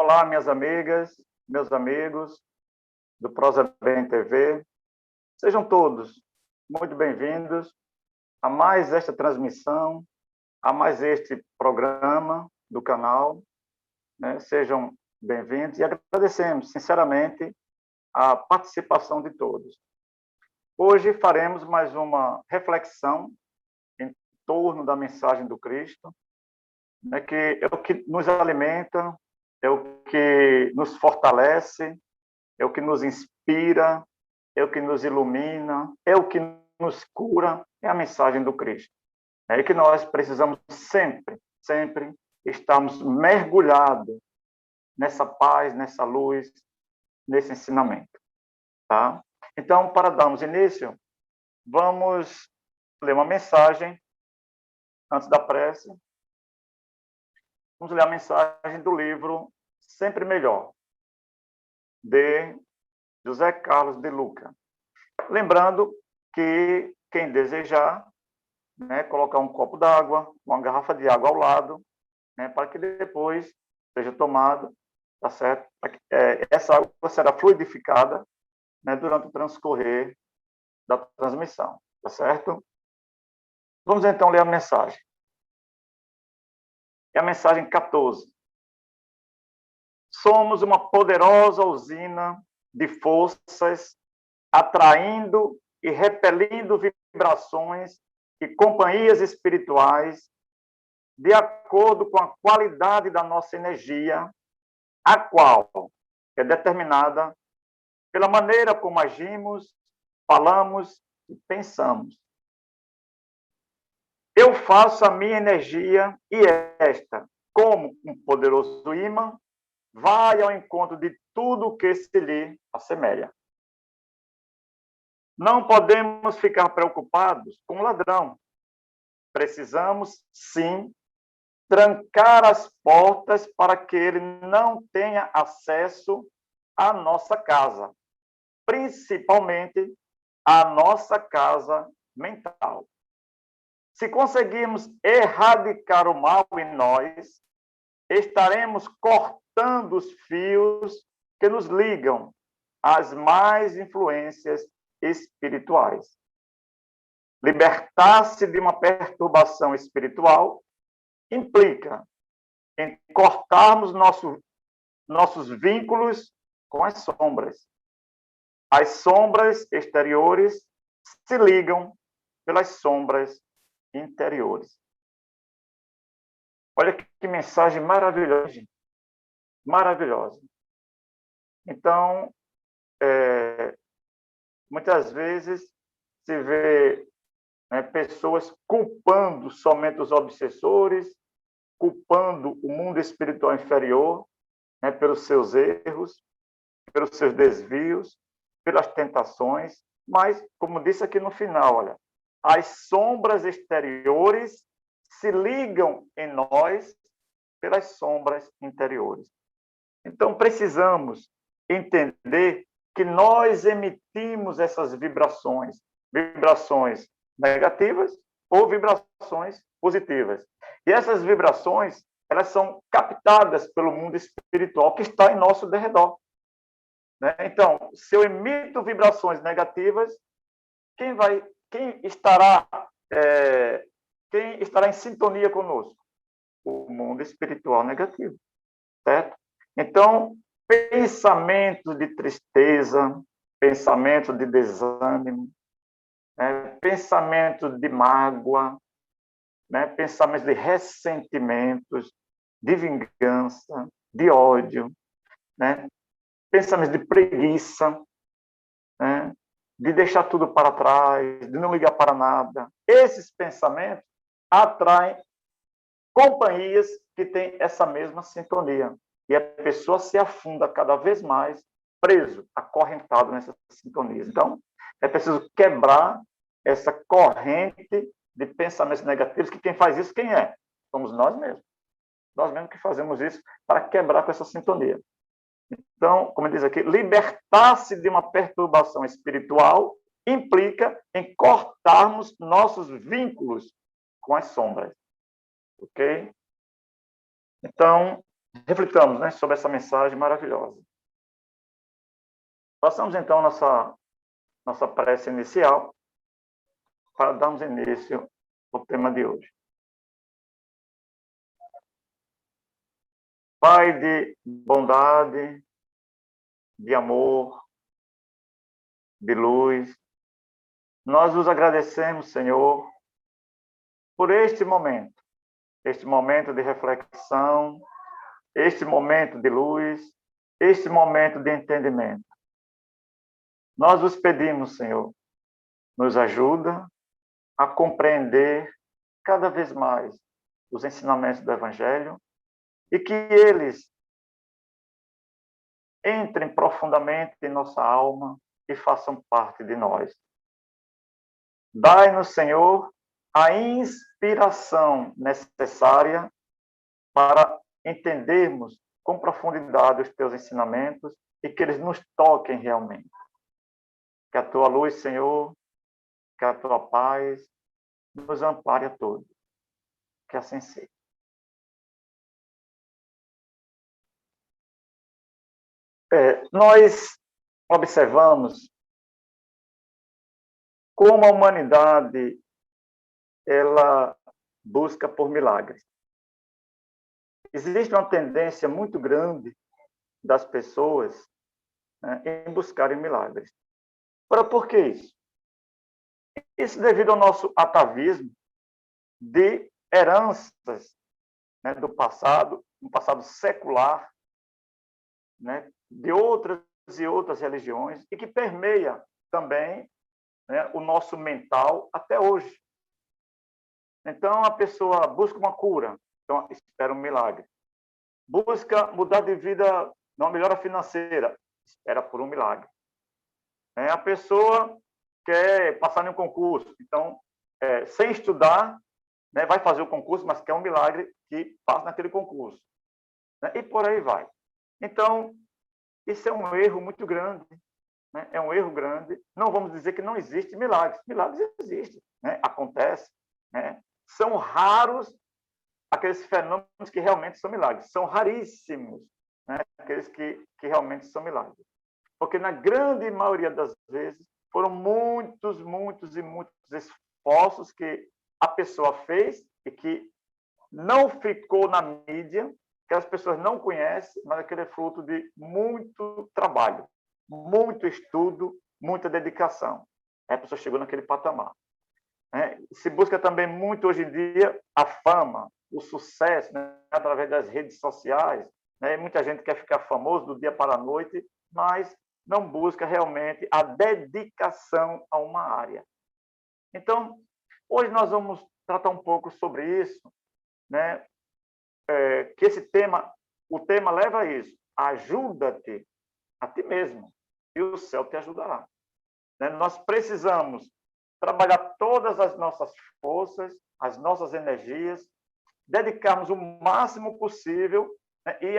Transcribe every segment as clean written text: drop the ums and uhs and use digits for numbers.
Olá, minhas amigas, meus amigos do Prosa Bem TV. Sejam todos muito bem-vindos a mais esta transmissão, a mais este programa do canal. Sejam bem-vindos e agradecemos, sinceramente, a participação de todos. Hoje faremos mais uma reflexão em torno da mensagem do Cristo, que é o que nos alimenta, é o que nos fortalece, é o que nos inspira, é o que nos ilumina, é o que nos cura, é a mensagem do Cristo. É que nós precisamos sempre estarmos mergulhados nessa paz, nessa luz, nesse ensinamento. Tá? Então, para darmos início, vamos ler uma mensagem antes da prece. Vamos ler a mensagem do livro Sempre Melhor, de José Carlos de Luca. Lembrando que quem desejar, colocar um copo d'água, uma garrafa de água ao lado, para que depois seja tomado, tá certo? Essa água será fluidificada, durante o transcorrer da transmissão, tá certo? Vamos então ler a mensagem. É a mensagem 14. Somos uma poderosa usina de forças atraindo e repelindo vibrações e companhias espirituais de acordo com a qualidade da nossa energia, a qual é determinada pela maneira como agimos, falamos e pensamos. Eu faço a minha energia e esta, como um poderoso imã, vai ao encontro de tudo o que se lhe assemelha. Não podemos ficar preocupados com o ladrão. Precisamos, sim, trancar as portas para que ele não tenha acesso à nossa casa, principalmente à nossa casa mental. Se conseguirmos erradicar o mal em nós, estaremos cortando os fios que nos ligam às más influências espirituais. Libertar-se de uma perturbação espiritual implica em cortarmos nossos vínculos com as sombras. As sombras exteriores se ligam pelas sombras interiores. Olha que mensagem maravilhosa. Maravilhosa. Então, muitas vezes se vê pessoas culpando somente os obsessores, culpando o mundo espiritual inferior pelos seus erros, pelos seus desvios, pelas tentações, mas, como disse aqui no final, olha, as sombras exteriores se ligam em nós pelas sombras interiores. Então, precisamos entender que nós emitimos essas vibrações negativas ou vibrações positivas. E essas vibrações, elas são captadas pelo mundo espiritual que está em nosso derredor. Então, se eu emito vibrações negativas, quem estará em sintonia conosco? O mundo espiritual negativo, certo? Então, pensamento de tristeza, pensamento de desânimo, pensamento de mágoa, pensamentos de ressentimentos, de vingança, de ódio, pensamentos de preguiça, de deixar tudo para trás, de não ligar para nada. Esses pensamentos atraem companhias que têm essa mesma sintonia. E a pessoa se afunda cada vez mais preso, acorrentado nessas sintonias. Então, é preciso quebrar essa corrente de pensamentos negativos, que quem faz isso, quem é? Somos nós mesmos. Nós mesmos que fazemos isso para quebrar com essa sintonia. Então, como diz aqui, libertar-se de uma perturbação espiritual implica em cortarmos nossos vínculos com as sombras. Ok? Então, reflitamos, né, sobre essa mensagem maravilhosa. Façamos então nossa prece inicial para darmos início ao tema de hoje. Pai de bondade, de amor, de luz, nós vos agradecemos, Senhor, por este momento de reflexão, este momento de luz, este momento de entendimento. Nós vos pedimos, Senhor, nos ajuda a compreender cada vez mais os ensinamentos do Evangelho e que eles entrem profundamente em nossa alma e façam parte de nós. Dai-nos, Senhor, a inspiração necessária para entendermos com profundidade os teus ensinamentos e que eles nos toquem realmente. Que a tua luz, Senhor, que a tua paz nos ampare a todos. Que assim seja. Nós observamos como a humanidade ela busca por milagres. Existe uma tendência muito grande das pessoas, né, em buscarem milagres. Por que isso? Isso devido ao nosso atavismo de heranças, né, do passado, um passado secular, né, de outras e outras religiões, e que permeia também, né, o nosso mental até hoje. Então, a pessoa busca uma cura, então espera um milagre. Busca mudar de vida, uma melhora financeira, espera por um milagre. A pessoa quer passar em um concurso, então, sem estudar, né, vai fazer o concurso, mas quer um milagre que passe naquele concurso. Né, e por aí vai. Então, isso é um erro muito grande. Né? É um erro grande. Não vamos dizer que não existe milagres. Milagres existem, né? Acontece. Né? São raros aqueles fenômenos que realmente são milagres. São raríssimos, né, aqueles que realmente são milagres. Porque, na grande maioria das vezes, foram muitos esforços que a pessoa fez e que não ficou na mídia, que as pessoas não conhecem, mas aquele é fruto de muito trabalho, muito estudo, muita dedicação. Aí a pessoa chegou naquele patamar. Se busca também muito hoje em dia a fama, o sucesso, né, através das redes sociais. Né? Muita gente quer ficar famoso do dia para a noite, mas não busca realmente a dedicação a uma área. Então, hoje nós vamos tratar um pouco sobre isso, né? Que o tema leva a isso. Ajuda-te a ti mesmo e o céu te ajudará. Né? Nós precisamos trabalhar todas as nossas forças, as nossas energias, dedicarmos o máximo possível, né? E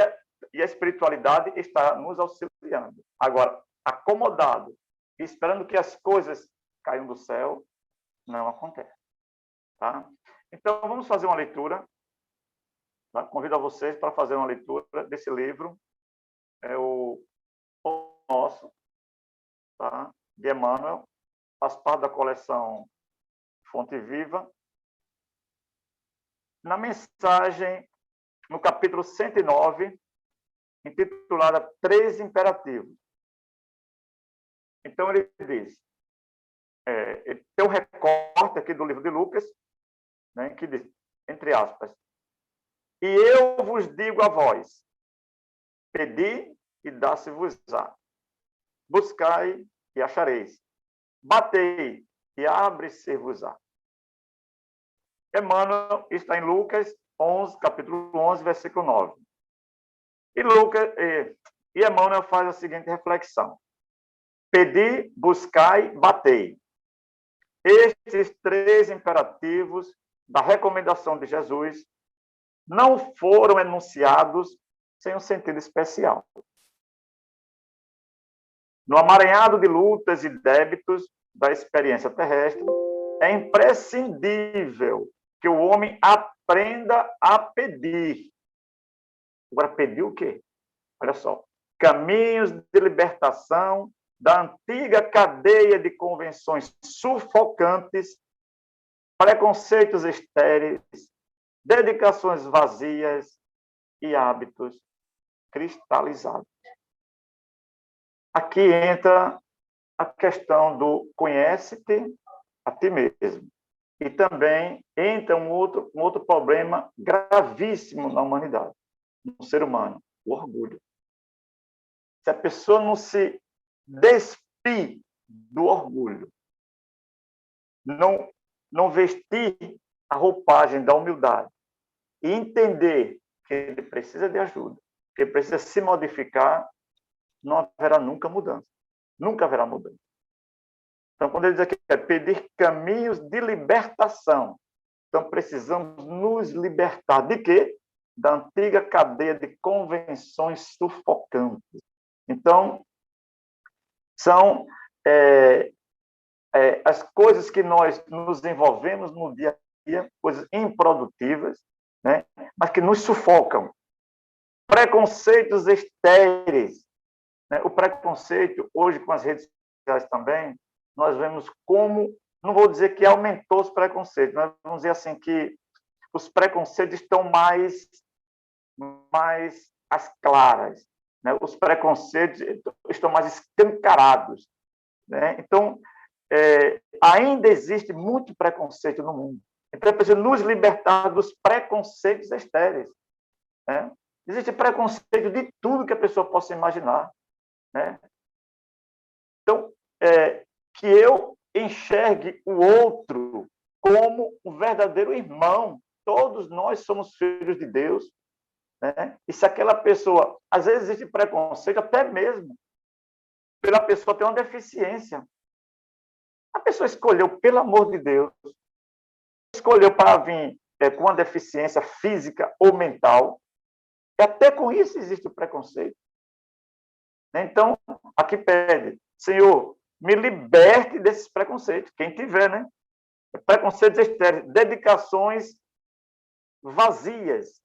a espiritualidade está nos auxiliando. Agora, acomodado, esperando que as coisas caiam do céu, não acontece. Tá? Então, vamos fazer uma leitura. Tá? Convido a vocês para fazer uma leitura desse livro, o Nosso, tá? De Emmanuel, faz parte da coleção Fonte Viva. Na mensagem, no capítulo 109, intitulada Três Imperativos. Então, ele diz, ele tem um recorte aqui do livro de Lucas, né, que diz, entre aspas, e eu vos digo a vós, pedi e dá-se-vos-á, buscai e achareis, batei e abre-se-vos-á. Emmanuel está em Lucas 11, capítulo 11, versículo 9. E Emmanuel faz a seguinte reflexão. Pedi, buscai, batei. Estes três imperativos da recomendação de Jesus não foram enunciados sem um sentido especial. No amaranhado de lutas e débitos da experiência terrestre, é imprescindível que o homem aprenda a pedir. Agora, pedir o quê? Olha só. Caminhos de libertação da antiga cadeia de convenções sufocantes, preconceitos estéreis, dedicações vazias e hábitos cristalizados. Aqui entra a questão do conhece-te a ti mesmo. E também entra um outro problema gravíssimo na humanidade, no ser humano, o orgulho. Se a pessoa não se despir do orgulho, não vestir a roupagem da humildade e entender que ele precisa de ajuda, que ele precisa se modificar, não haverá nunca mudança. Nunca haverá mudança. Então, quando ele diz aqui, é pedir caminhos de libertação. Então, precisamos nos libertar de quê? Da antiga cadeia de convenções sufocantes. Então, são as coisas que nós nos envolvemos no dia a dia, coisas improdutivas, né? Mas que nos sufocam. Preconceitos estéreis. Né? O preconceito, hoje com as redes sociais também, nós vemos como, não vou dizer que aumentou os preconceitos, mas vamos dizer assim que os preconceitos estão mais às claras, né? Os preconceitos estão mais escancarados, né? Então, ainda existe muito preconceito no mundo. Então, é preciso nos libertar dos preconceitos estéreis, né? Existe preconceito de tudo que a pessoa possa imaginar, né? Então, que eu enxergue o outro como um verdadeiro irmão. Todos nós somos filhos de Deus, né? E se aquela pessoa, às vezes existe preconceito até mesmo pela pessoa ter uma deficiência. A pessoa escolheu, pelo amor de Deus, escolheu para vir com uma deficiência física ou mental, e até com isso existe o preconceito. Então, aqui pede, Senhor, me liberte desses preconceitos, quem tiver, né? Preconceitos estéreis, dedicações vazias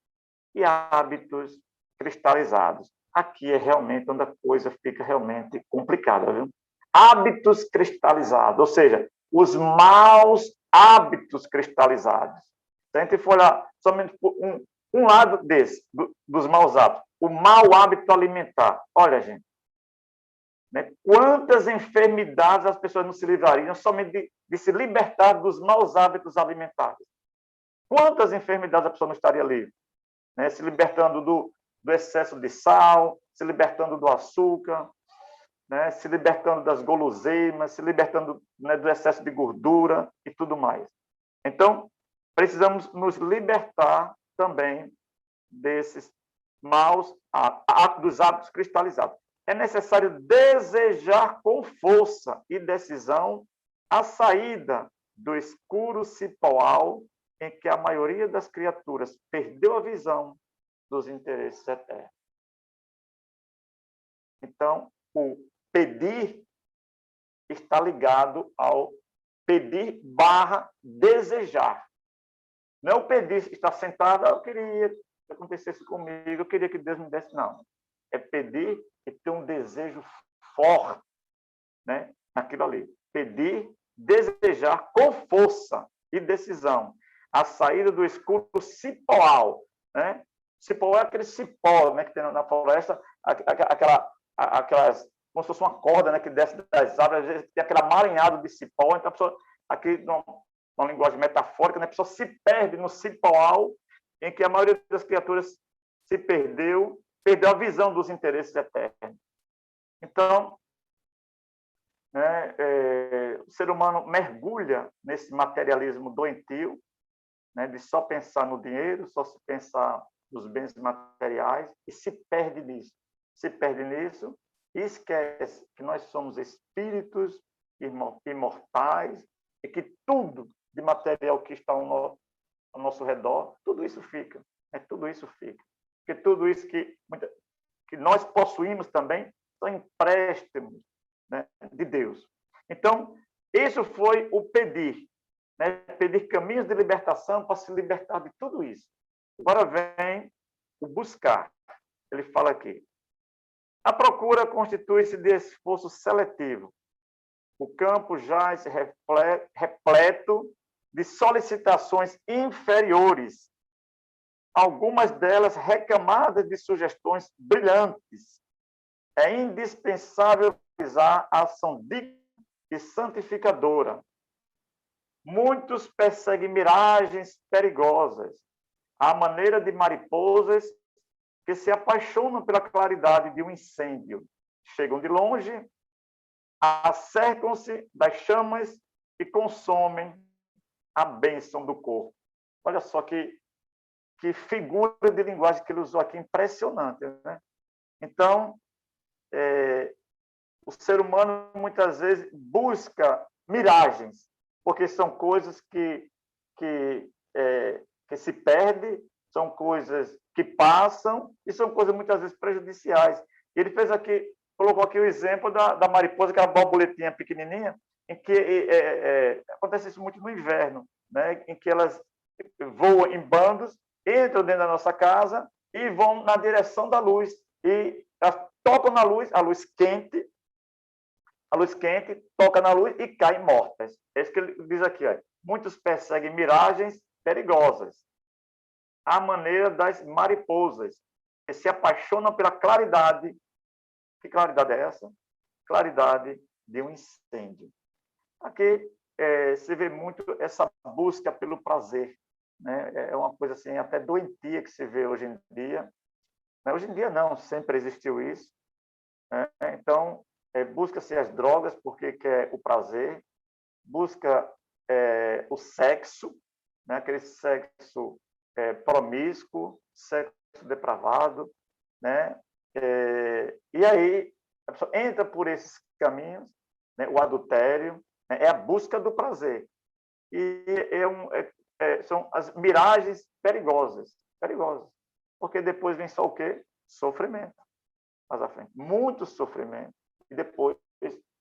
e hábitos cristalizados. Aqui é realmente onde a coisa fica realmente complicada, viu? Hábitos cristalizados, ou seja, os maus hábitos cristalizados. Se a gente for olhar somente por um lado dos maus hábitos, o mau hábito alimentar. Olha, gente, né? Quantas enfermidades as pessoas não se livrariam somente de se libertar dos maus hábitos alimentares? Quantas enfermidades a pessoa não estaria livre? Né? Se libertando do excesso de sal, se libertando do açúcar, né? Se libertando das guloseimas, se libertando, né, do excesso de gordura e tudo mais. Então, precisamos nos libertar também desses maus hábitos, dos hábitos cristalizados. É necessário desejar com força e decisão a saída do escuro cipoal em que a maioria das criaturas perdeu a visão dos interesses eternos. Então, o pedir está ligado ao pedir / desejar. Não é o pedir, estar sentado, eu queria que acontecesse comigo, eu queria que Deus me desse, não. É pedir e ter um desejo forte, né, naquilo ali. Pedir, desejar com força e decisão a saída do escuro cipoal, né? Cipoal é aquele cipó, né, que tem na floresta, aquelas, como se fosse uma corda, né, que desce das árvores, às vezes tem aquele amaranhado de cipó, então a pessoa, aqui numa linguagem metafórica, né, a pessoa se perde no cipoal, em que a maioria das criaturas se perdeu a visão dos interesses eternos. Então, né, o ser humano mergulha nesse materialismo doentio, né, de só pensar no dinheiro, só se pensar nos bens materiais, e se perde nisso. Se perde nisso e esquece que nós somos espíritos imortais e que tudo de material que está ao nosso redor, tudo isso fica. Tudo isso fica. Porque tudo isso que nós possuímos também são empréstimos, né, de Deus. Então, isso foi o pedir. Né? Pedir caminhos de libertação para se libertar de tudo isso. Agora vem o buscar. ele fala aqui. A procura constitui-se de esforço seletivo. O campo jaz repleto de solicitações inferiores, algumas delas recamadas de sugestões brilhantes. É indispensável realizar a ação digna e santificadora. Muitos perseguem miragens perigosas, à maneira de mariposas que se apaixonam pela claridade de um incêndio. Chegam de longe, acercam-se das chamas e consomem a bênção do corpo. Olha só que figura de linguagem que ele usou aqui, impressionante, né? Então, o ser humano muitas vezes busca miragens, porque são coisas que se perdem, são coisas que passam e são coisas muitas vezes prejudiciais. Ele fez aqui, colocou aqui o exemplo da mariposa, aquela borboletinha pequenininha, em que acontece isso muito no inverno, né? Em que elas voam em bandos, entram dentro da nossa casa e vão na direção da luz. E elas tocam na luz, a luz quente, toca na luz e caem mortas. É isso que ele diz aqui. Ó. Muitos perseguem miragens perigosas, à maneira das mariposas, que se apaixonam pela claridade. Que claridade é essa? Claridade de um incêndio. Aqui se vê muito essa busca pelo prazer, né? É uma coisa assim, até doentia que se vê hoje em dia. Hoje em dia não, sempre existiu isso. Né? Então, busca-se as drogas porque quer o prazer, busca o sexo, né? Aquele sexo promíscuo, sexo depravado, né? E aí a pessoa entra por esses caminhos, né? O adultério, né? É a busca do prazer. E são as miragens perigosas, porque depois vem só o quê? Sofrimento. Mais à frente, muito sofrimento e depois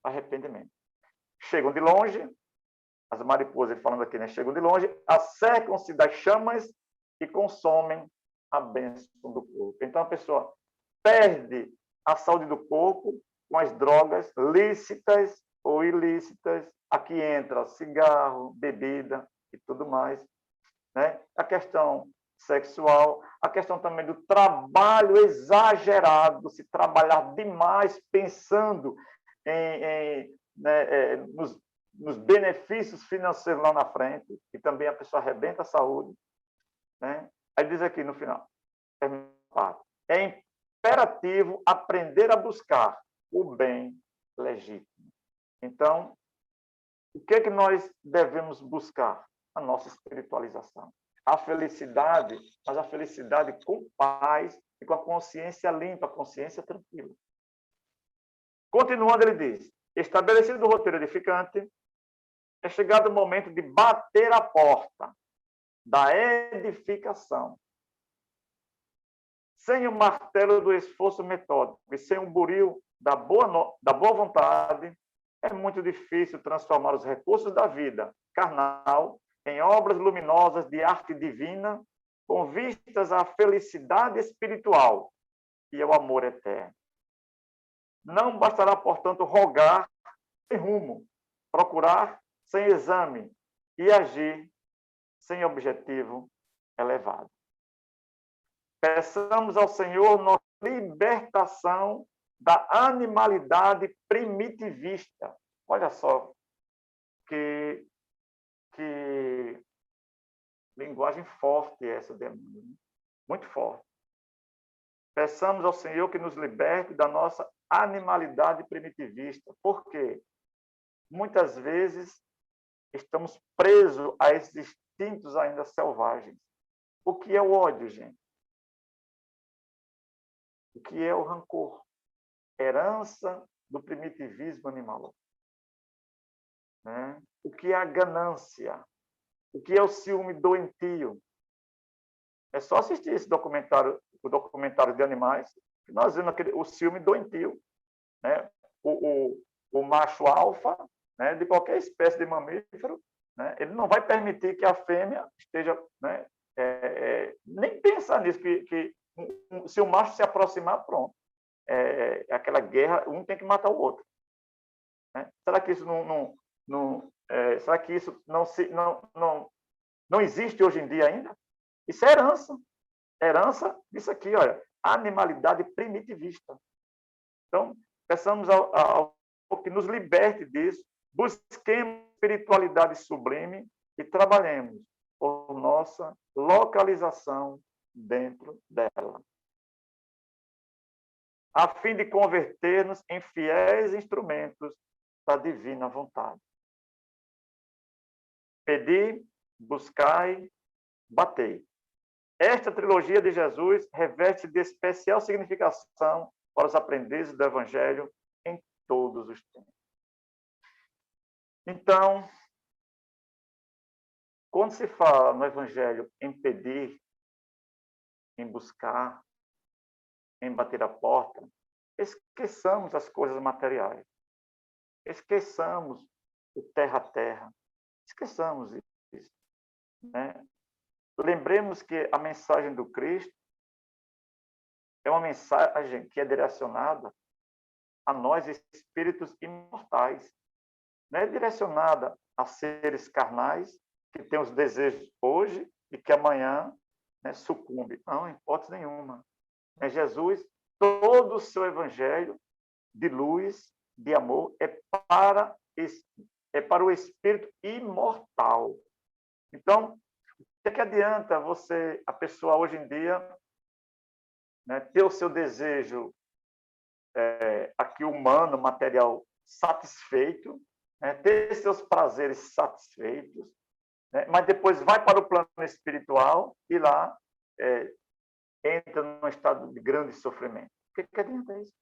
arrependimento. Chegam de longe, as mariposas, falando aqui, né? Chegam de longe, acercam-se das chamas e consomem a bênção do corpo. Então, a pessoa perde a saúde do corpo com as drogas lícitas ou ilícitas. Aqui entra cigarro, bebida e tudo mais. Né? A questão sexual, a questão também do trabalho exagerado, se trabalhar demais pensando nos benefícios financeiros lá na frente, e também a pessoa arrebenta a saúde. Né? Aí diz aqui no final, é imperativo aprender a buscar o bem legítimo. Então, o que é que nós devemos buscar? A nossa espiritualização. A felicidade, mas a felicidade com paz e com a consciência limpa, a consciência tranquila. Continuando, ele diz, estabelecido o roteiro edificante, é chegado o momento de bater a porta da edificação. Sem o martelo do esforço metódico e sem o buril da boa vontade, é muito difícil transformar os recursos da vida carnal em obras luminosas de arte divina, com vistas à felicidade espiritual e ao amor eterno. Não bastará, portanto, rogar sem rumo, procurar sem exame e agir sem objetivo elevado. Peçamos ao Senhor nossa libertação da animalidade primitivista. Olha só que linguagem forte essa demanda, muito forte. Peçamos ao Senhor que nos liberte da nossa animalidade primitivista. Por quê? Muitas vezes estamos presos a esses instintos ainda selvagens. O que é o ódio, gente? O que é o rancor? Herança do primitivismo animal. Né? O que é a ganância? O que é o ciúme doentio? É só assistir esse documentário, o documentário de animais, que nós vemos o ciúme doentio. Né? O macho alfa, né, de qualquer espécie de mamífero, né, ele não vai permitir que a fêmea esteja... Né, nem pensar nisso, que Se o macho se aproximar, pronto. É aquela guerra, um tem que matar o outro. Né? Será que isso será que isso não existe hoje em dia ainda? Isso é herança. Herança disso aqui, olha, animalidade primitivista. Então, peçamos ao que nos liberte disso, busquemos espiritualidade sublime e trabalhemos por nossa localização dentro dela, a fim de converter-nos em fiéis instrumentos da divina vontade. Pedi, buscai, batei. Esta trilogia de Jesus reveste de especial significação para os aprendizes do Evangelho em todos os tempos. Então, quando se fala no Evangelho em pedir, em buscar, em bater a porta, esqueçamos as coisas materiais. Esqueçamos o terra a terra. Esqueçamos isso. Né? Lembremos que a mensagem do Cristo é uma mensagem que é direcionada a nós, espíritos imortais. Não é direcionada a seres carnais que têm os desejos hoje e que amanhã, né, sucumbe. Não, em hipótese nenhuma. É Jesus, todo o seu evangelho de luz, de amor, é para o espírito imortal. Então, o que adianta a pessoa hoje em dia, né, ter o seu desejo aqui humano, material, satisfeito, né, ter seus prazeres satisfeitos, né, mas depois vai para o plano espiritual e lá entra num estado de grande sofrimento. O que adianta isso?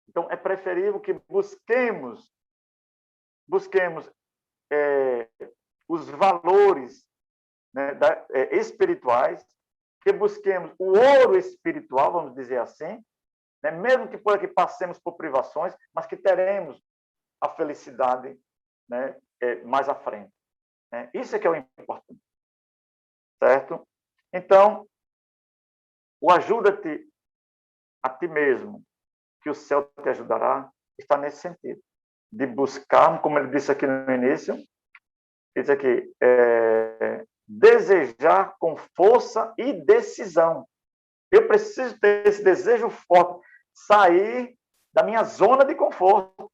Então, é preferível que busquemos os valores, né, espirituais, que busquemos o ouro espiritual, vamos dizer assim, né, mesmo que por aqui passemos por privações, mas que teremos a felicidade, né, mais à frente. Né? Isso é que é o importante. Certo? Então, o ajuda-te a ti mesmo, que o céu te ajudará, está nesse sentido. De buscar, como ele disse aqui no início, diz aqui, desejar com força e decisão. Eu preciso ter esse desejo forte, sair da minha zona de conforto.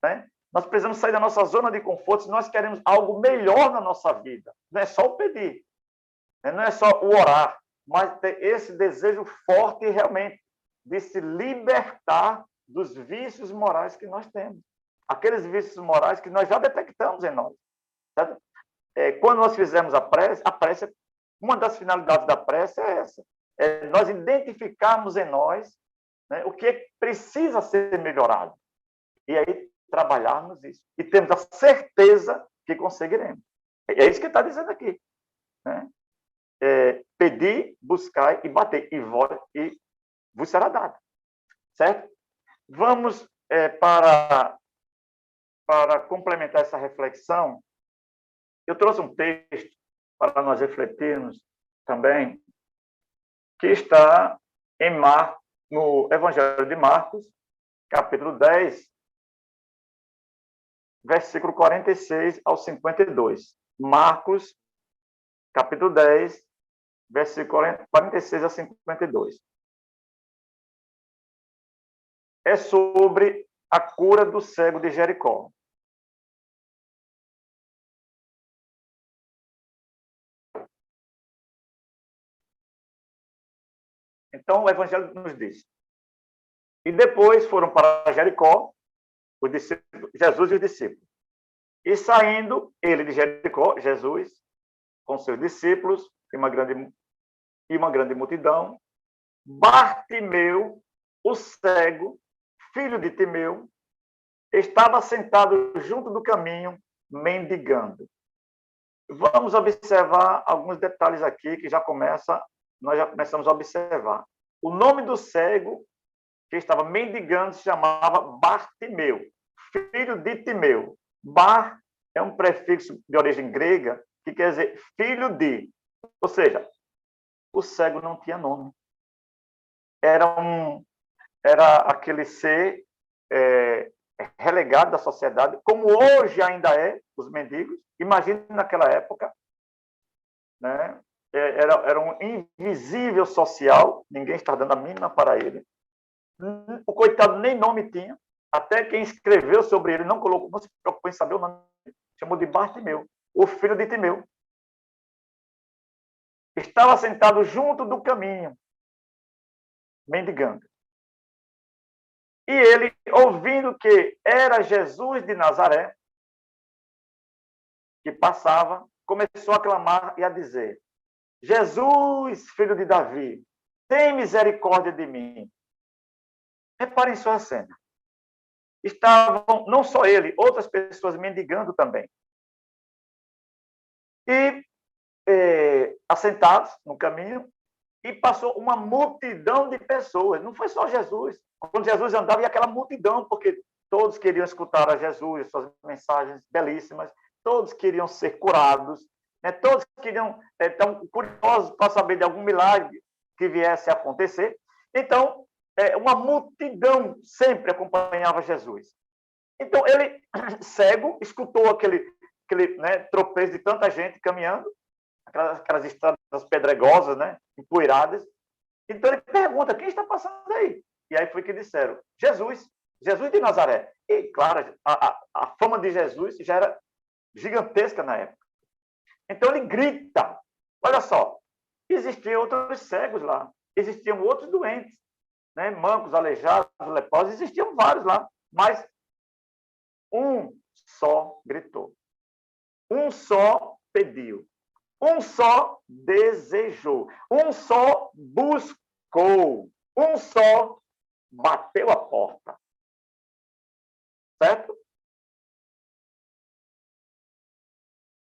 Né? Nós precisamos sair da nossa zona de conforto se nós queremos algo melhor na nossa vida. Não é só o pedir, né? Não é só o orar, mas ter esse desejo forte realmente de se libertar dos vícios morais que nós temos. Aqueles vícios morais que nós já detectamos em nós. Certo? Quando nós fizemos a prece, uma das finalidades da prece é essa. Nós identificarmos em nós, né, o que precisa ser melhorado. E aí trabalharmos isso. E temos a certeza que conseguiremos. É isso que está dizendo aqui. Né? Pedir, buscar e bater. E vos será dado. Certo? Vamos para complementar essa reflexão. Eu trouxe um texto para nós refletirmos também, que está no Evangelho de Marcos, capítulo 10, versículo 46 ao 52. Marcos, capítulo 10, versículo 46 a 52. É sobre a cura do cego de Jericó. Então, o Evangelho nos diz. E depois foram para Jericó, Jesus e os discípulos. E saindo ele de Jericó, Jesus, com seus discípulos e uma grande multidão, Bartimeu, o cego, filho de Timeu, estava sentado junto do caminho, mendigando. Vamos observar alguns detalhes aqui que nós já começamos a observar. O nome do cego que estava mendigando se chamava Bartimeu, filho de Timeu. Bar é um prefixo de origem grega que quer dizer filho de. Ou seja, o cego não tinha nome. era aquele ser relegado da sociedade, como hoje ainda é os mendigos. Imagine naquela época, né? Era um invisível social, ninguém está dando a mínima para ele. O coitado nem nome tinha, até quem escreveu sobre ele não colocou, não se preocupou em saber o nome, chamou de Bartimeu, o filho de Timeu. Estava sentado junto do caminho, mendigando. E ele, ouvindo que era Jesus de Nazaré, que passava, começou a clamar e a dizer: Jesus, filho de Davi, tem misericórdia de mim. Reparem só a cena. Estavam, não só ele, outras pessoas mendigando também. E assentados no caminho, e passou uma multidão de pessoas. Não foi só Jesus. Quando Jesus andava, ia aquela multidão, porque todos queriam escutar a Jesus, suas mensagens belíssimas, todos queriam ser curados, né? Todos queriam, tão curiosos para saber de algum milagre que viesse a acontecer. Então, uma multidão sempre acompanhava Jesus. Então, ele, cego, escutou aquele tropeço de tanta gente caminhando, aquelas estradas pedregosas, né, empoeiradas. Então ele pergunta: quem está passando aí? E aí foi que disseram: Jesus de Nazaré. E claro, a fama de Jesus já era gigantesca na época. Então ele grita: olha só, existiam outros cegos lá, existiam outros doentes, né, mancos, aleijados, leprosos, existiam vários lá, mas um só gritou, um só pediu, um só desejou, um só buscou, um só bateu a porta. Certo?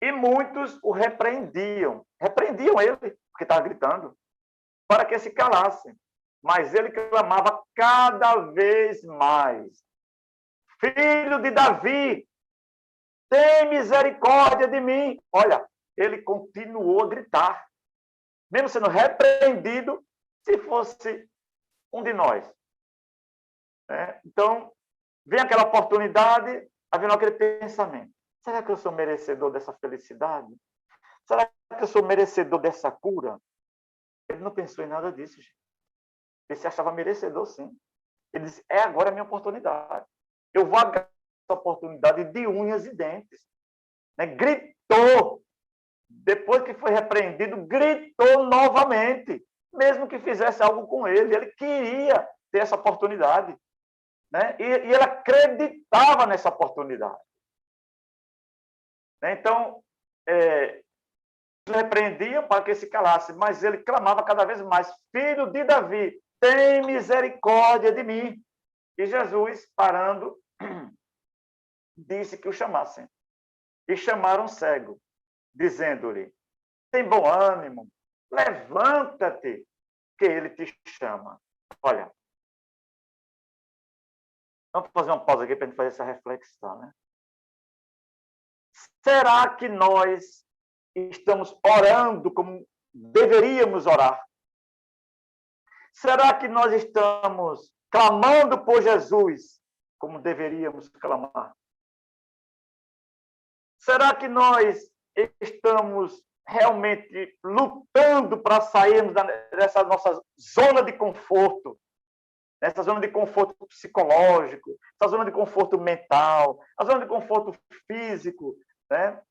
E muitos o repreendiam ele, porque estava gritando, para que se calasse. Mas ele clamava cada vez mais: Filho de Davi, tem misericórdia de mim. Olha, ele continuou a gritar, mesmo sendo repreendido, se fosse um de nós. Então, vem aquela oportunidade, havendo aquele pensamento: será que eu sou merecedor dessa felicidade? Será que eu sou merecedor dessa cura? Ele não pensou em nada disso, gente. Ele se achava merecedor, sim. Ele disse: é agora a minha oportunidade. Eu vou agarrar essa oportunidade de unhas e dentes. Gritou. Depois que foi repreendido, gritou novamente. Mesmo que fizesse algo com ele. Ele queria ter essa oportunidade. Né? E ele acreditava nessa oportunidade. Então, repreendiam para que se calasse, mas ele clamava cada vez mais: Filho de Davi, tem misericórdia de mim. E Jesus, parando, disse que o chamassem. E chamaram o cego, dizendo-lhe: tem bom ânimo, levanta-te, que ele te chama. Olha, vamos fazer uma pausa aqui para a gente fazer essa reflexão, né? Será que nós estamos orando como deveríamos orar? Será que nós estamos clamando por Jesus como deveríamos clamar? Será que nós estamos realmente lutando para sairmos dessa nossa zona de conforto, essa zona de conforto psicológico, essa zona de conforto mental, a zona de conforto físico, né?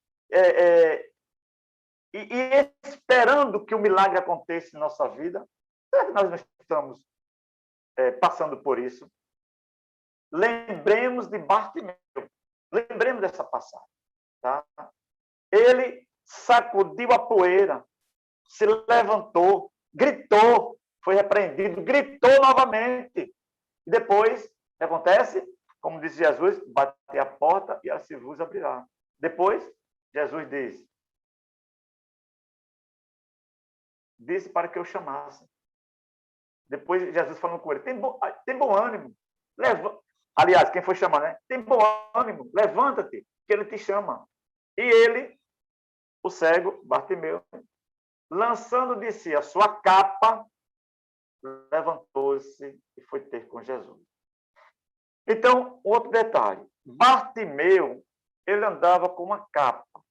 E esperando que o milagre aconteça em nossa vida? Será que nós não estamos passando por isso? Lembremos de Bartimeu, lembremos dessa passagem. Tá? Ele sacudiu a poeira, se levantou, gritou, foi repreendido, gritou novamente. E depois, o que acontece? Como disse Jesus: bate a porta e ela se vos abrirá. Depois, Jesus disse para que eu chamasse. Depois, Jesus falando com ele: tem bom ânimo. Aliás, quem foi chamar, né? Tem bom ânimo, levanta-te, que ele te chama. E ele, o cego, Bartimeu, lançando de si a sua capa, levantou-se e foi ter com Jesus. Então, outro detalhe. Bartimeu, ele andava com uma capa.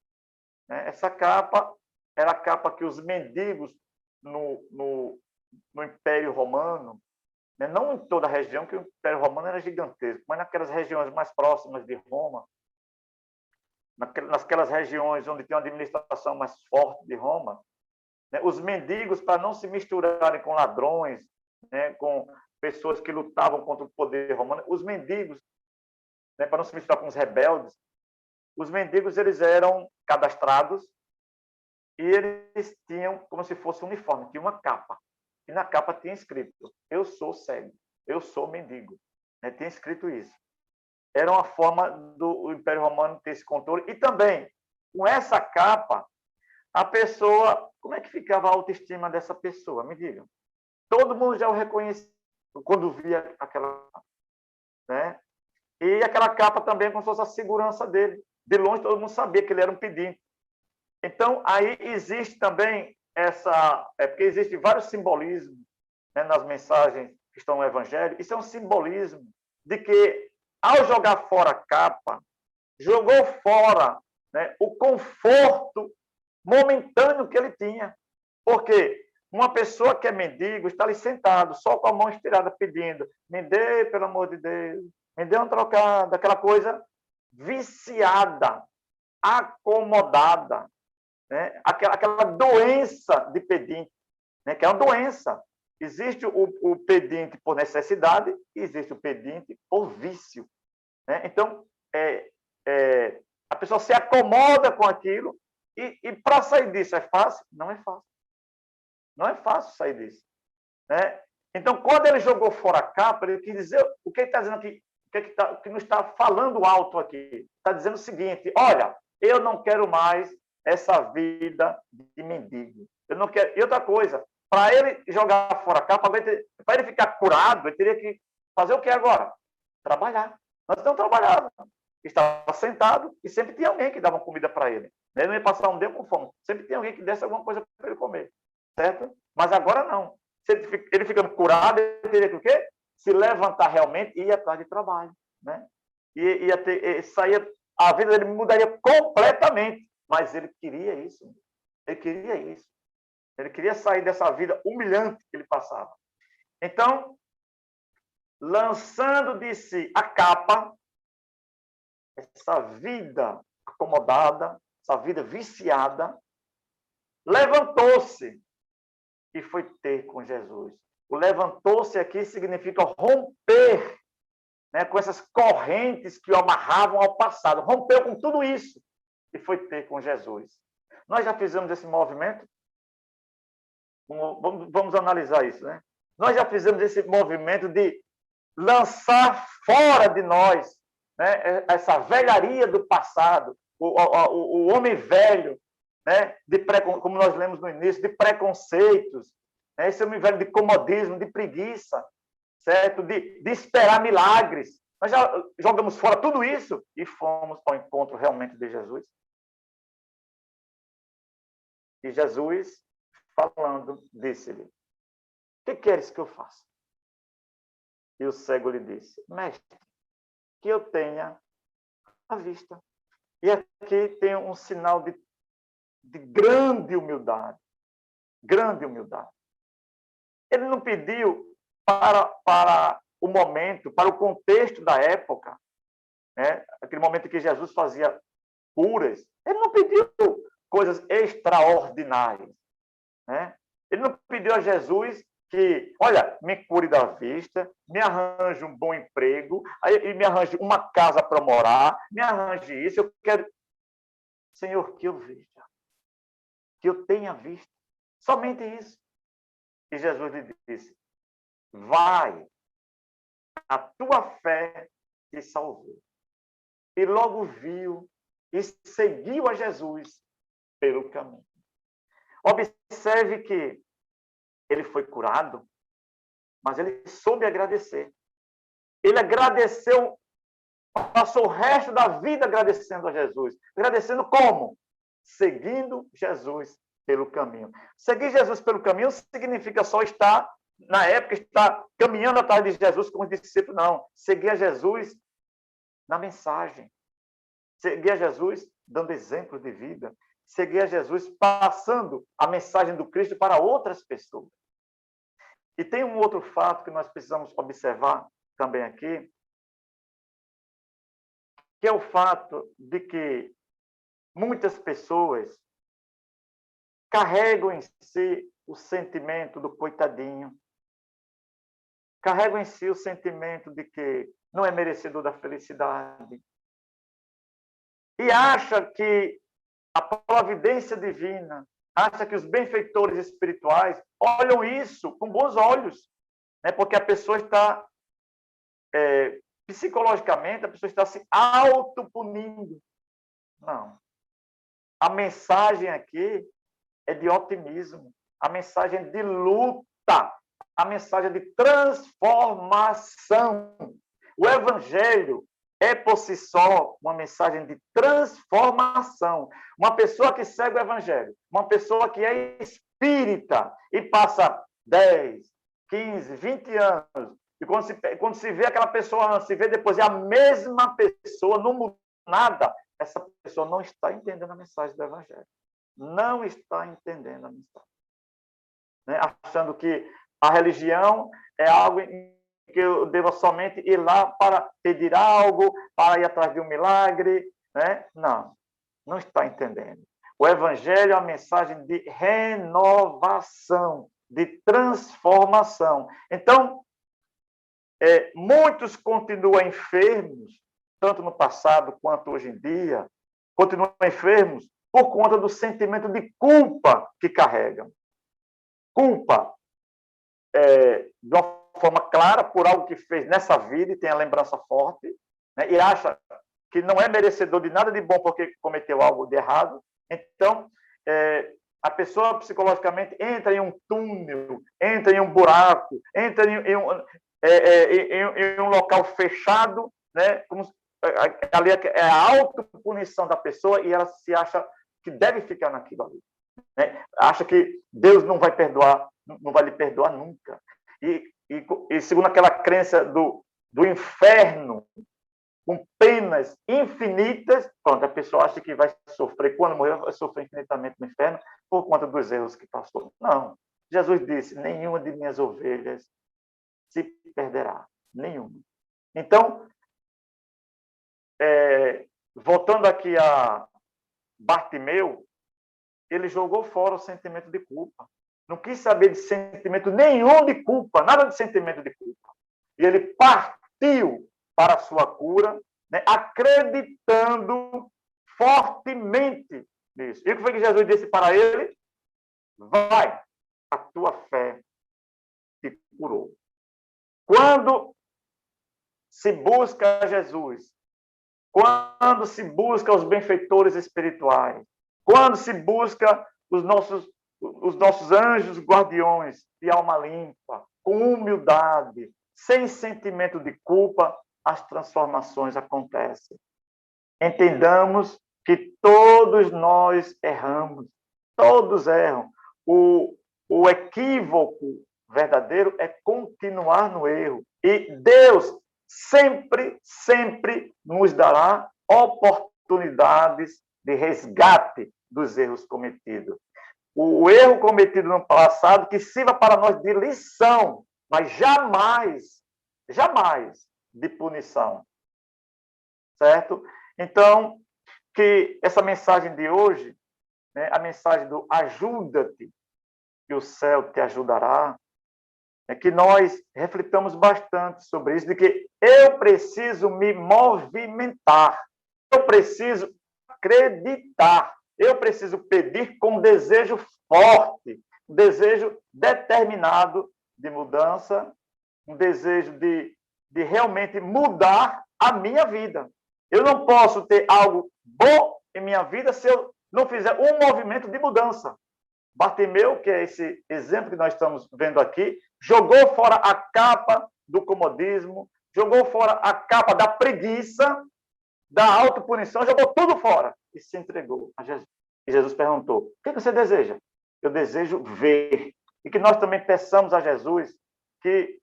Né? Essa capa era a capa que os mendigos no Império Romano, né? Não em toda a região, que o Império Romano era gigantesco, mas naquelas regiões mais próximas de Roma, naquelas regiões onde tem uma administração mais forte de Roma, né? Os mendigos, para não se misturarem com ladrões, né? Com pessoas que lutavam contra o poder romano, os mendigos, né? Para não se misturar com os rebeldes, os mendigos eles eram cadastrados e eles tinham como se fosse um uniforme, tinha uma capa. E na capa tinha escrito: eu sou cego, eu sou mendigo. Né? Tinha escrito isso. Era uma forma do Império Romano ter esse controle. E também, com essa capa, a pessoa... Como é que ficava a autoestima dessa pessoa? Me digam. Todo mundo já o reconhecia quando via aquela... Né? E aquela capa também como se fosse a segurança dele. De longe, todo mundo sabia que ele era um pedinte. Então, aí existe também porque existem vários simbolismos, né, nas mensagens que estão no Evangelho. Isso é um simbolismo de que, ao jogar fora a capa, jogou fora, né, o conforto momentâneo que ele tinha. Porque uma pessoa que é mendigo está ali sentado, só com a mão estirada, pedindo: me dê, pelo amor de Deus, me dê um trocado, aquela coisa viciada, acomodada. Né? Aquela doença de pedinte, né? Que é uma doença. Existe o pedinte por necessidade e existe o pedinte por vício. Né? Então, a pessoa se acomoda com aquilo e para sair disso é fácil? Não é fácil. Não é fácil sair disso. Né? Então, quando ele jogou fora a capa, ele quis dizer, o que ele está dizendo aqui, o que não está falando alto aqui? Está dizendo o seguinte: olha, eu não quero mais essa vida de mendigo. Eu não quero. E outra coisa, para ele jogar fora a capa, para ele ficar curado, ele teria que fazer o que agora? Trabalhar. Nós não trabalhava. Estava sentado e sempre tinha alguém que dava comida para ele. Ele não ia passar um dia com fome. Sempre tinha alguém que desse alguma coisa para ele comer. Certo? Mas agora não. Se ele ficando curado, ele teria que o quê? Se levantar realmente e ir atrás de trabalho. Né? A vida dele mudaria completamente. Mas ele queria isso. Ele queria isso. Ele queria sair dessa vida humilhante que ele passava. Então, lançando de si a capa, essa vida acomodada, essa vida viciada, levantou-se e foi ter com Jesus. O levantou-se aqui significa romper, né, com essas correntes que o amarravam ao passado. Rompeu com tudo isso e foi ter com Jesus. Nós já fizemos esse movimento? Vamos analisar isso, né? Nós já fizemos esse movimento de lançar fora de nós, né, essa velharia do passado, o homem velho, né, como nós lemos no início, de preconceitos, né, esse homem velho de comodismo, de preguiça, certo? De esperar milagres. Nós já jogamos fora tudo isso e fomos ao encontro realmente de Jesus. E Jesus, falando, disse-lhe: que queres que eu faça? E o cego lhe disse: mestre, que eu tenha a vista. E aqui tem um sinal de grande humildade. Grande humildade. Ele não pediu para o momento, para o contexto da época, né? Aquele momento que Jesus fazia curas. Ele não pediu coisas extraordinárias. Né? Ele não pediu a Jesus que, olha, me cure da vista, me arranje um bom emprego, aí me arranje uma casa para morar, me arranje isso, eu quero... Senhor, que eu veja, que eu tenha visto. Somente isso. E Jesus lhe disse: vai, a tua fé te salvou. E logo viu e seguiu a Jesus pelo caminho. Observe que ele foi curado, mas ele soube agradecer. Ele agradeceu, passou o resto da vida agradecendo a Jesus. Agradecendo como? Seguindo Jesus pelo caminho. Seguir Jesus pelo caminho significa só estar na época, estar caminhando atrás de Jesus como discípulo, não. Seguir a Jesus na mensagem. Seguir a Jesus dando exemplo de vida. Seguir a Jesus passando a mensagem do Cristo para outras pessoas. E tem um outro fato que nós precisamos observar também aqui, que é o fato de que muitas pessoas carregam em si o sentimento do coitadinho, carregam em si o sentimento de que não é merecedor da felicidade, e acha que a providência divina, acha que os benfeitores espirituais olham isso com bons olhos, né? Porque a pessoa está, psicologicamente, a pessoa está se autopunindo. Não. A mensagem aqui é de otimismo, a mensagem é de luta, a mensagem é de transformação. O Evangelho é, por si só, uma mensagem de transformação. Uma pessoa que segue o Evangelho, uma pessoa que é espírita e passa 10, 15, 20 anos, e quando se vê aquela pessoa, se vê depois, é a mesma pessoa, não muda nada, essa pessoa não está entendendo a mensagem do Evangelho. Não está entendendo a mensagem. Né? Achando que a religião é algo que eu devo somente ir lá para pedir algo, para ir atrás de um milagre. Né? Não, não está entendendo. O Evangelho é uma mensagem de renovação, de transformação. Então, muitos continuam enfermos, tanto no passado quanto hoje em dia, continuam enfermos por conta do sentimento de culpa que carregam. Culpa de uma forma clara por algo que fez nessa vida e tem a lembrança forte, né? E acha que não é merecedor de nada de bom porque cometeu algo de errado. Então, a pessoa psicologicamente entra em um túnel, entra em um buraco, entra em um local fechado, né? Como ali é a autopunição da pessoa e ela se acha que deve ficar naquilo ali. Né? Acha que Deus não vai perdoar, não vai lhe perdoar nunca. E segundo aquela crença do inferno, com penas infinitas, pronto, a pessoa acha que vai sofrer, quando morrer, vai sofrer infinitamente no inferno por conta dos erros que passou. Não. Jesus disse, nenhuma de minhas ovelhas se perderá. Nenhuma. Então, voltando aqui a Bartimeu, ele jogou fora o sentimento de culpa. Não quis saber de sentimento nenhum de culpa, nada de sentimento de culpa. E ele partiu para a sua cura, né, acreditando fortemente nisso. E o que foi que Jesus disse para ele? Vai, a tua fé te curou. Quando se busca Jesus, quando se busca os benfeitores espirituais, quando se busca os nossos anjos guardiões de alma limpa, com humildade, sem sentimento de culpa, as transformações acontecem. Entendamos que todos nós erramos, todos erram. O equívoco verdadeiro é continuar no erro. E Deus sempre, sempre nos dará oportunidades de resgate dos erros cometidos. O erro cometido no passado que sirva para nós de lição, mas jamais, jamais de punição. Certo? Então, que essa mensagem de hoje, né, a mensagem do ajuda-te, que o céu te ajudará, é que nós reflitamos bastante sobre isso, de que eu preciso me movimentar, eu preciso acreditar, eu preciso pedir com um desejo forte, um desejo determinado de mudança, um desejo de realmente mudar a minha vida. Eu não posso ter algo bom em minha vida se eu não fizer um movimento de mudança. Bartimeu, que é esse exemplo que nós estamos vendo aqui, jogou fora a capa do comodismo, jogou fora a capa da preguiça, da autopunição, jogou tudo fora e se entregou a Jesus. E Jesus perguntou, o que você deseja? Eu desejo ver. E que nós também peçamos a Jesus que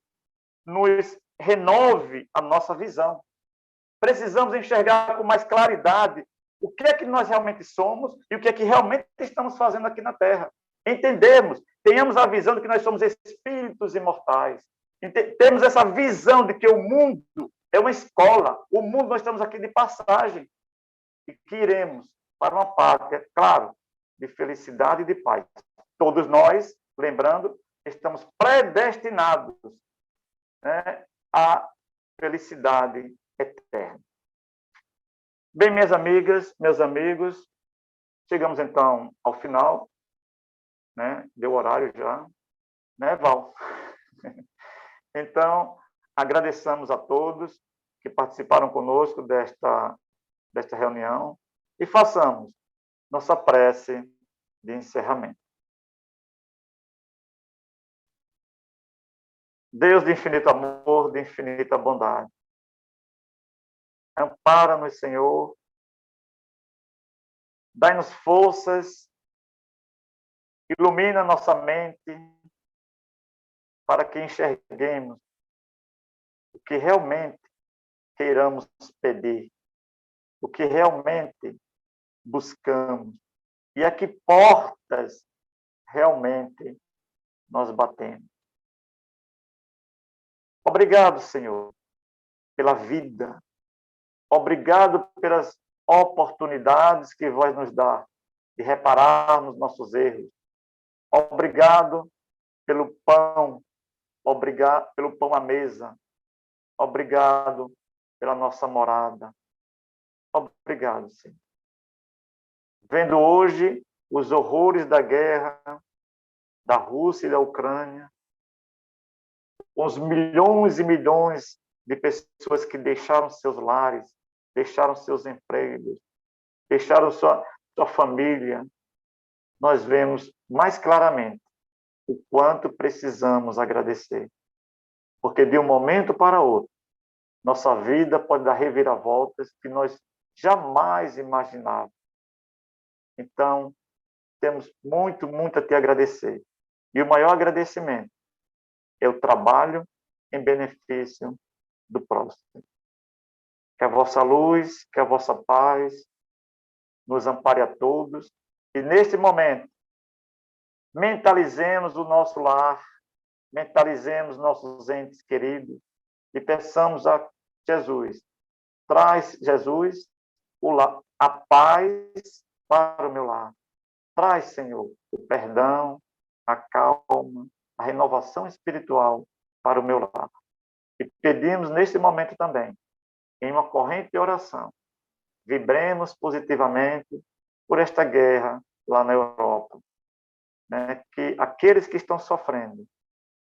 nos renove a nossa visão. Precisamos enxergar com mais claridade o que é que nós realmente somos e o que é que realmente estamos fazendo aqui na Terra. Entendemos, tenhamos a visão de que nós somos espíritos imortais. Temos essa visão de que o mundo é uma escola, o mundo nós estamos aqui de passagem e que iremos para uma pátria, claro, de felicidade e de paz. Todos nós, lembrando, estamos predestinados, né, à felicidade eterna. Bem, minhas amigas, meus amigos, chegamos então ao final, né? Deu horário já, né, Val? Então, agradecemos a todos que participaram conosco desta reunião e façamos nossa prece de encerramento. Deus de infinito amor, de infinita bondade, ampara-nos, Senhor, dai-nos forças, ilumina nossa mente para que enxerguemos o que realmente queiramos pedir, o que realmente buscamos e a que portas realmente nós batemos. Obrigado, Senhor, pela vida. Obrigado pelas oportunidades que vós nos dá de repararmos nossos erros. Obrigado pelo pão, obrigado pelo pão à mesa. Obrigado pela nossa morada. Obrigado, Senhor. Vendo hoje os horrores da guerra da Rússia e da Ucrânia, os milhões e milhões de pessoas que deixaram seus lares, deixaram seus empregos, deixaram sua família, nós vemos mais claramente o quanto precisamos agradecer. Porque de um momento para outro, nossa vida pode dar reviravoltas que nós jamais imaginávamos. Então, temos muito, muito a te agradecer. E o maior agradecimento é o trabalho em benefício do próximo. Que a vossa luz, que a vossa paz nos ampare a todos. E neste momento, mentalizemos o nosso lar, mentalizemos nossos entes queridos e peçamos a Jesus. Traz, Jesus, a paz para o meu lar. Traz, Senhor, o perdão, a calma, a renovação espiritual para o meu lar. E pedimos neste momento também, em uma corrente de oração, vibremos positivamente por esta guerra lá na Europa, né? Que aqueles que estão sofrendo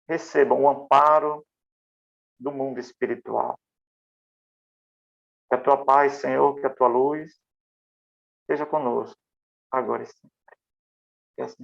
recebam o amparo do mundo espiritual. Que a tua paz, Senhor, que a tua luz esteja conosco, agora e sempre. E assim.